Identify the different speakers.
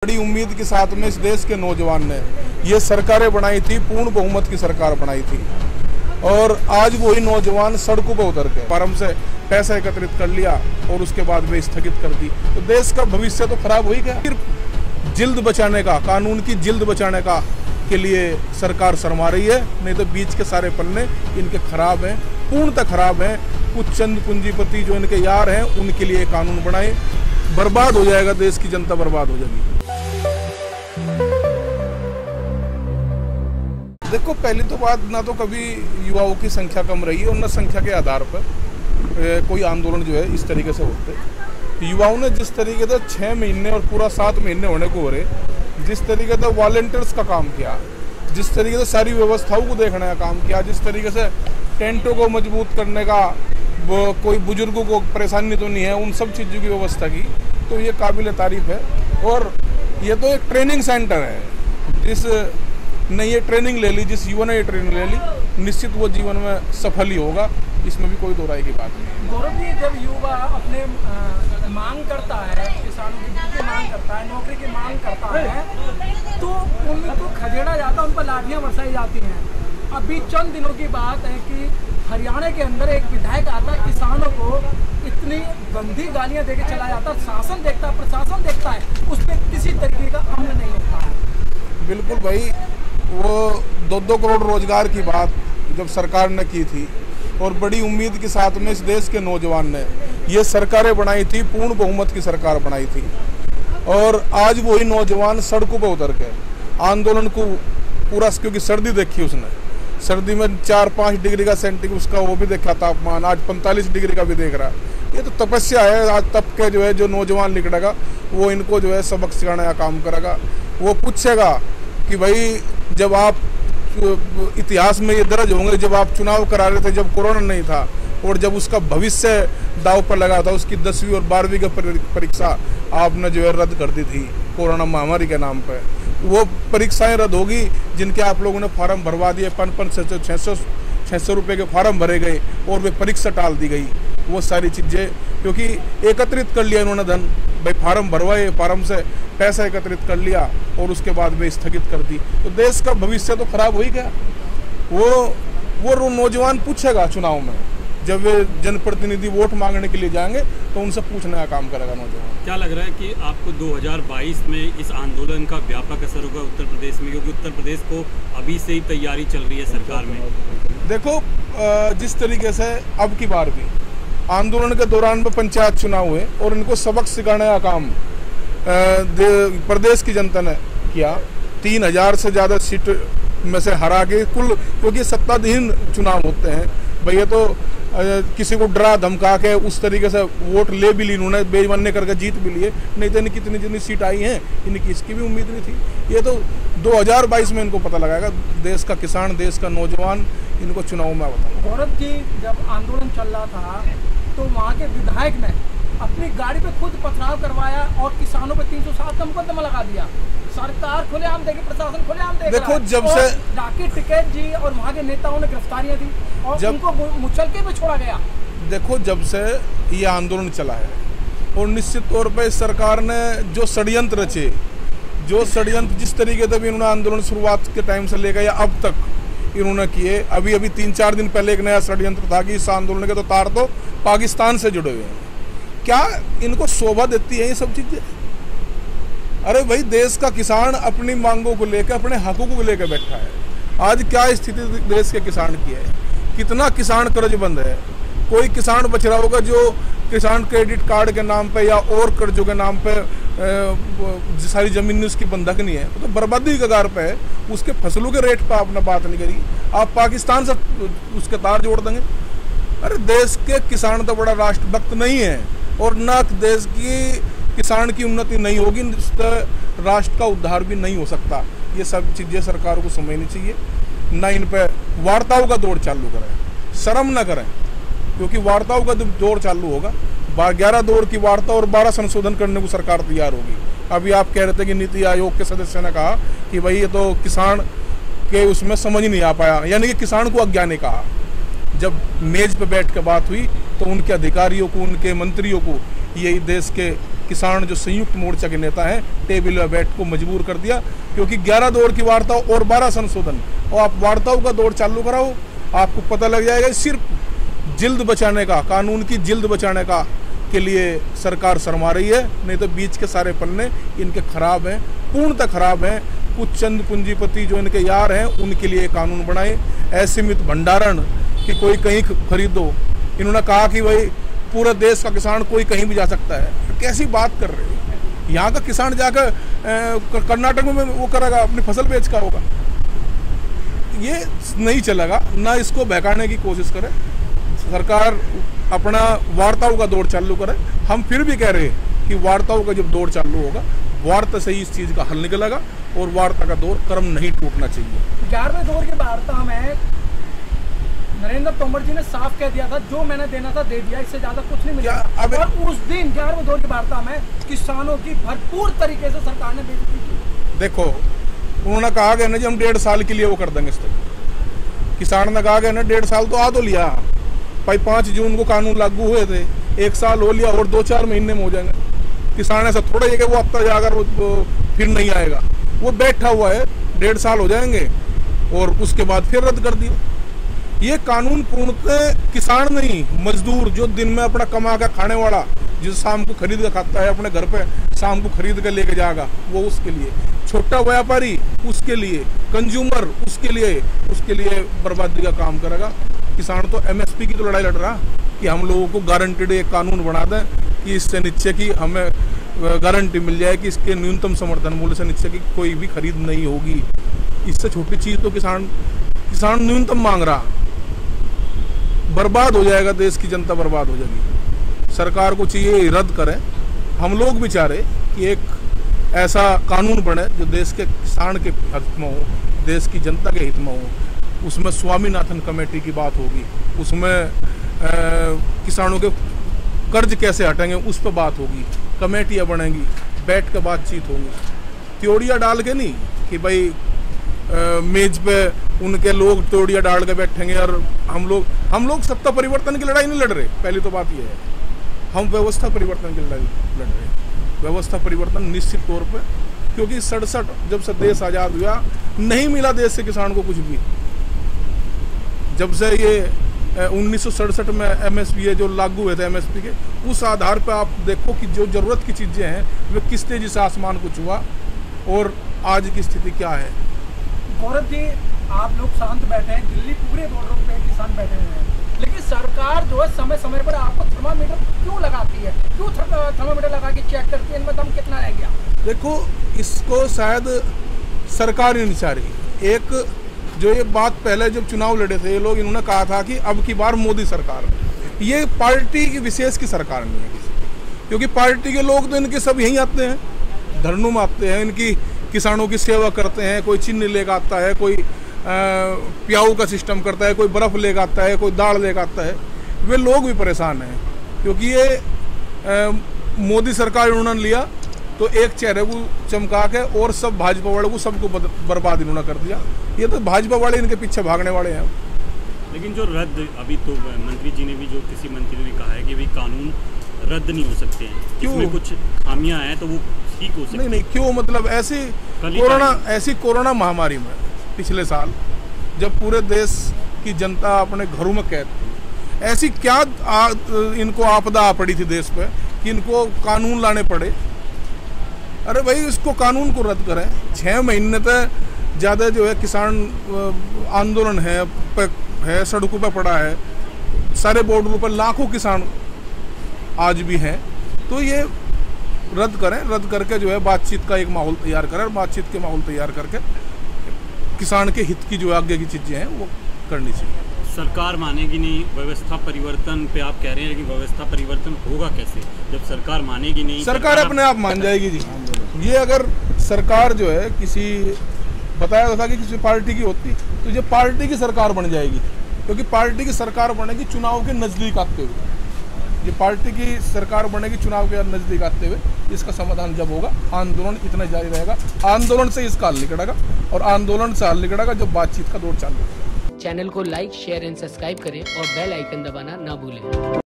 Speaker 1: बड़ी उम्मीद के साथ में इस देश के नौजवान ने ये सरकारें बनाई थी, पूर्ण बहुमत की सरकार बनाई थी। और आज वही नौजवान सड़कों पर उतर के फार्म से पैसा एकत्रित कर लिया और उसके बाद वे स्थगित कर दी, तो देश का भविष्य तो खराब हो ही गया। सिर्फ जिल्द बचाने का, कानून की जिल्द बचाने का के लिए सरकार शर्मा रही है, नहीं तो बीच के सारे पन्ने इनके खराब हैं, पूर्णतः खराब हैं। कुछ चंद पूंजीपति जो इनके यार हैं उनके लिए कानून बनाए, बर्बाद हो जाएगा, देश की जनता बर्बाद हो जाएगी। देखो, पहली तो बात, ना तो कभी युवाओं की संख्या कम रही है और न संख्या के आधार पर कोई आंदोलन जो है इस तरीके से होते। युवाओं ने जिस तरीके से 6 महीने और पूरा 7 महीने होने को हो रहे, जिस तरीके से वॉलंटियर्स का काम किया, जिस तरीके से सारी व्यवस्थाओं को देखने का काम किया, जिस तरीके से टेंटों को मजबूत करने का, वो कोई बुजुर्गों को परेशानी तो नहीं है, उन सब चीज़ों की व्यवस्था की, तो ये काबिल तारीफ है। और ये तो एक ट्रेनिंग सेंटर है, जिस ने ये ट्रेनिंग ले ली, जिस युवा ने ये ट्रेनिंग ले ली, निश्चित वो जीवन में सफल ही होगा, इसमें भी कोई दो राय की बात नहीं।
Speaker 2: गौरव जी, जब युवा अपने मांग करता है, किसानों की मांग करता है, नौकरी की मांग करता है, तो उनको खदेड़ा जाता है, उन पर लाठियाँ बरसाई जाती हैं। अभी चंद दिनों की बात है कि हरियाणा के अंदर एक विधायक आता है, किसानों को इतनी गंदी गालियाँ देके चला जाता है, शासन देखता है, प्रशासन देखता है, उस पर किसी तरीके का अमल नहीं होता है।
Speaker 1: बिल्कुल भाई, वो 2-2 करोड़ रोजगार की बात जब सरकार ने की थी और बड़ी उम्मीद के साथ में इस देश के नौजवान ने ये सरकारें बनाई थी, पूर्ण बहुमत की सरकार बनाई थी। और आज वही नौजवान सड़कों पर उतर के आंदोलन को पूरा, क्योंकि सर्दी देखी उसने, सर्दी में 4-5 डिग्री का सेंटीग्रेड उसका वो भी देखा तापमान, आज 45 डिग्री का भी देख रहा है। ये तो तपस्या है। आज तप के जो है जो नौजवान निकलेगा वो इनको जो है सबक सिखाने का काम करेगा। वो पूछेगा कि भाई, जब आप इतिहास में ये दर्ज होंगे, जब आप चुनाव करा रहे थे, जब कोरोना नहीं था और जब उसका भविष्य दांव पर लगा था, उसकी 10वीं और 12वीं की परीक्षा आपने जो है रद्द कर दी थी कोरोना महामारी के नाम पर। वो परीक्षाएं रद्द होगी जिनके आप लोगों ने फार्म भरवा दिए, 500-600 रुपये के फार्म भरे गए और वे परीक्षा टाल दी गई। वो सारी चीज़ें क्योंकि एकत्रित कर लिया इन्होंने धन, भाई फार्म भरवाए, फार्म से पैसा एकत्रित कर लिया और उसके बाद वे स्थगित कर दी, तो देश का भविष्य तो खराब हो ही गया। वो नौजवान पूछेगा चुनाव में, जब वे जनप्रतिनिधि वोट मांगने के लिए जाएंगे तो उनसे पूछने का काम करेगा नौजवान।
Speaker 3: क्या लग रहा है कि आपको 2022 में इस आंदोलन का व्यापक असर होगा उत्तर प्रदेश में, क्योंकि उत्तर प्रदेश को अभी से ही तैयारी चल रही है सरकार में?
Speaker 1: देखो, जिस तरीके से अब की बार भी आंदोलन के दौरान में पंचायत चुनाव हुए और इनको सबक सिखाने का काम प्रदेश की जनता ने किया। 3000 से ज़्यादा सीट में से हरा के कुल, क्योंकि सत्ताधीन चुनाव होते हैं भाई, ये तो किसी को डरा धमका के उस तरीके से वोट ले भी ली इन्होंने, बेईमानी करके जीत भी लिए, नहीं तो इनकी जितनी सीट आई हैं इनकी इसकी भी उम्मीद नहीं थी। ये तो 2022 में इनको पता लगाएगा, देश का किसान, देश का नौजवान इनको चुनाव में बताएगा।
Speaker 2: गौरव जी, जब आंदोलन चल रहा था तो वहाँ के विधायक ने अपनी गाड़ी पे खुद पथराव करवाया और किसानों पे 307 का मुकदमा लगा दिया। सरकार खुलेआम देगी, प्रशासन खुलेआम देगा।
Speaker 1: देखो, जब से
Speaker 2: डाकी टिकैत जी और वहाँ के नेताओं ने गिरफ्तारियां दी और उनको मुचलके में छोड़ा गया।
Speaker 1: देखो, जब से ये आंदोलन चला है और निश्चित तौर पर सरकार ने जो षड्यंत्र रचे, जो षड्यंत्र जिस तरीके से भी इन्होंने आंदोलन शुरुआत के टाइम से लेकर या अब तक इन्होंने किए, अभी 3-4 दिन पहले एक नया षड्यंत्र था कि इस आंदोलन के तो तार तो पाकिस्तान से जुड़े हुए हैं। क्या इनको शोभा देती है ये सब चीजें? अरे भाई, देश का किसान अपनी मांगों को लेकर, अपने हकों को लेकर बैठा है। आज क्या स्थिति देश के किसान की है? कितना किसान कर्जबंद है? कोई किसान बच रहा होगा जो किसान क्रेडिट कार्ड के नाम पे या और कर्जों के नाम पे सारी जमीन उसकी बंधक नहीं है, तो बर्बादी के कगार पे है। उसके फसलों के रेट पर आपने बात नहीं करी, आप पाकिस्तान से उसके तार जोड़ देंगे। अरे, देश के किसान तो बड़ा राष्ट्रभक्त नहीं है और न देश की किसान की उन्नति नहीं होगी, राष्ट्र का उद्धार भी नहीं हो सकता। ये सब चीज़ें सरकार को समझनी चाहिए, ना इन पर वार्ताओं का दौर चालू करें, शर्म न करें, क्योंकि वार्ताओं का दौर चालू होगा, 11 दौर की वार्ता और 12 संशोधन करने को सरकार तैयार होगी। अभी आप कह रहे थे कि नीति आयोग के सदस्य ने कहा कि भाई ये तो किसान के उसमें समझ नहीं आ पाया, यानी कि किसान को अज्ञानी कहा। जब मेज पे बैठ के बात हुई तो उनके अधिकारियों को, उनके मंत्रियों को यही देश के किसान जो संयुक्त मोर्चा के नेता हैं टेबल पर बैठ को मजबूर कर दिया, क्योंकि 11 दौर की वार्ता और 12 संशोधन और आप वार्ताओं का दौर चालू कराओ, आपको पता लग जाएगा सिर्फ जिल्द बचाने का, कानून की जिल्द बचाने का के लिए सरकार शर्मा रही है। नहीं तो बीच के सारे पन्ने इनके खराब हैं, पूर्णतः खराब हैं। कुछ चंद पूंजीपति जो इनके यार हैं उनके लिए कानून बनाए, असीमित भंडारण कि कोई कहीं खरीदो। इन्होंने कहा कि भाई पूरे देश का किसान कोई कहीं भी जा सकता है, कैसी बात कर रहे हैं। यहाँ का किसान जाकर कर्नाटक में वो करेगा, अपनी फसल बेच का होगा। ये नहीं चलेगा, ना इसको बहकाने की कोशिश करे सरकार, अपना वार्ताओं का दौर चालू करे। हम फिर भी कह रहे हैं कि वार्ताओं का जब दौर चालू होगा, वार्ता से ही इस चीज़ का हल निकलेगा और वार्ता का दौर क्रम नहीं टूटना चाहिए।
Speaker 2: 11वें दौर की वार्ता में नरेंद्र तोमर जी ने साफ कह दिया था जो मैंने देना था दे दिया, इससे ज्यादा कुछ नहीं मिला। और उस दिन 11वें दौर की वार्ता में किसानों की भरपूर तरीके से सरकार ने बेइज्जती की।
Speaker 1: देखो, उन्होंने कहा गया ना जी हम 1.5 साल के लिए वो कर देंगे। इस तक किसान ने कहा गया ना 1.5 साल तो आ तो लिया भाई, 5 जून को कानून लागू हुए थे, 1 साल हो लिया और 2-4 महीने में हो जाएंगे। किसान ऐसा थोड़ा ही कि वो अब तक जाकर फिर नहीं आएगा, वो बैठा हुआ है, 1.5 साल हो जाएंगे और उसके बाद फिर रद्द कर दिया। ये कानून पूर्णतः किसान नहीं, मजदूर जो दिन में अपना कमा कर खाने वाला, जो शाम को खरीद कर खाता है, अपने घर पे शाम को खरीद कर लेके जाएगा, वो उसके लिए, छोटा व्यापारी उसके लिए, कंज्यूमर उसके लिए बर्बादी का काम करेगा। किसान तो एमएसपी की तो लड़ाई लड़ रहा कि हम लोगों को गारंटीड एक कानून बना दें कि इससे नीचे की हमें गारंटी मिल जाए कि इसके न्यूनतम समर्थन मूल्य से नीचे की कोई भी खरीद नहीं होगी। इससे छोटी चीज़ तो किसान न्यूनतम मांग रहा। बर्बाद हो जाएगा, देश की जनता बर्बाद हो जाएगी। सरकार को चाहिए रद्द करें। हम लोग भी चाह रहे कि एक ऐसा कानून बने जो देश के किसान के हित में हो, देश की जनता के हित में हो। उसमें स्वामीनाथन कमेटी की बात होगी, उसमें किसानों के कर्ज कैसे हटेंगे उस पर बात होगी, कमेटियाँ बनेंगी, बैठ कर बातचीत होगी। त्योड़ियाँ डाल के नहीं कि भाई मेज पे उनके लोग त्योड़ियाँ डाल के बैठेंगे और हम लोग सत्ता परिवर्तन की लड़ाई नहीं लड़ रहे। पहली तो बात यह है, हम व्यवस्था परिवर्तन की लड़ाई लड़ रहे हैं। व्यवस्था परिवर्तन निश्चित तौर पे, क्योंकि 67 जब से देश आज़ाद हुआ नहीं मिला देश से किसान को कुछ भी। जब से ये 1967 में एमएसपी जो लागू हुए थे एमएसपी के, उस आधार पर आप देखो कि जो ज़रूरत की चीज़ें हैं वे किस तेजी से आसमान को छुआ और आज की स्थिति क्या है।
Speaker 2: गौरव जी, आप लोग शांत बैठे हैं, दिल्ली पूरे बॉर्डरों पे किसान बैठे हुए हैं, लेकिन सरकार जो है समय समय पर आपको थर्मामीटर क्यों लगाती है? क्यों थर्मामीटर लगा के चेक करती है इनमें दम कितना रह गया? देखो,
Speaker 1: इसको शायद सरकार ही नहीं चाह रही। एक जो ये बात पहले जब चुनाव लड़े थे ये लोग, इन्होंने कहा था कि अब की बार मोदी सरकार। ये पार्टी की विशेष की सरकार नहीं है किसी, क्योंकि पार्टी के लोग तो इनके सब यहीं आते हैं, धरनों में आते हैं, इनकी किसानों की सेवा करते हैं। कोई चिन्ह लेकर आता है, कोई प्याऊ का सिस्टम करता है, कोई बर्फ़ लेकर आता है, कोई दाल लेकर आता है। वे लोग भी परेशान हैं क्योंकि ये मोदी सरकार इन्होंने लिया तो एक चेहरे को चमका के और सब भाजपा वाले को सबको बर्बाद इन्होंने कर दिया। ये तो भाजपा वाले इनके पीछे भागने वाले हैं।
Speaker 3: लेकिन जो रद्द, अभी तो मंत्री जी ने भी, जो किसी मंत्री ने कहा है कि भाई कानून रद्द नहीं हो सकते हैं, इसमें कुछ खामियां हैं तो वो ठीक हो सकती है।
Speaker 1: नहीं, क्यों? मतलब ऐसी कोरोना महामारी में पिछले साल जब पूरे देश की जनता अपने घरों में कैद थी, ऐसी क्या इनको आपदा आ पड़ी थी देश पे कि इनको कानून लाने पड़े? अरे भाई, इसको कानून को रद्द करें। 6 महीने तक ज़्यादा जो है किसान आंदोलन है, सड़कों पर पड़ा है, सारे बॉर्डरों पर लाखों किसान आज भी हैं। तो ये रद्द करें, रद्द करके जो है बातचीत का एक माहौल तैयार करें, और बातचीत के माहौल तैयार करके किसान के हित की जो आगे की चीज़ें हैं वो करनी चाहिए।
Speaker 3: सरकार मानेगी नहीं। व्यवस्था परिवर्तन पे आप कह रहे हैं, लेकिन व्यवस्था परिवर्तन होगा कैसे जब सरकार मानेगी नहीं?
Speaker 1: सरकार अपने आप मान जाएगी जी। ये अगर सरकार जो है किसी, बताया था कि किसी पार्टी की होती तो ये पार्टी की सरकार बन जाएगी, क्योंकि पार्टी की सरकार बनेगी चुनाव के नज़दीक आते हुए। ये पार्टी की सरकार बनेगी चुनाव के नज़दीक आते हुए। इसका समाधान जब होगा, आंदोलन इतना जारी रहेगा, आंदोलन से इसका हल निकलेगा, और आंदोलन से हल निकलेगा जब बातचीत का दौर चालू होगा।
Speaker 4: चैनल को लाइक, शेयर एंड सब्सक्राइब करें और बेल आइकन दबाना ना भूलें।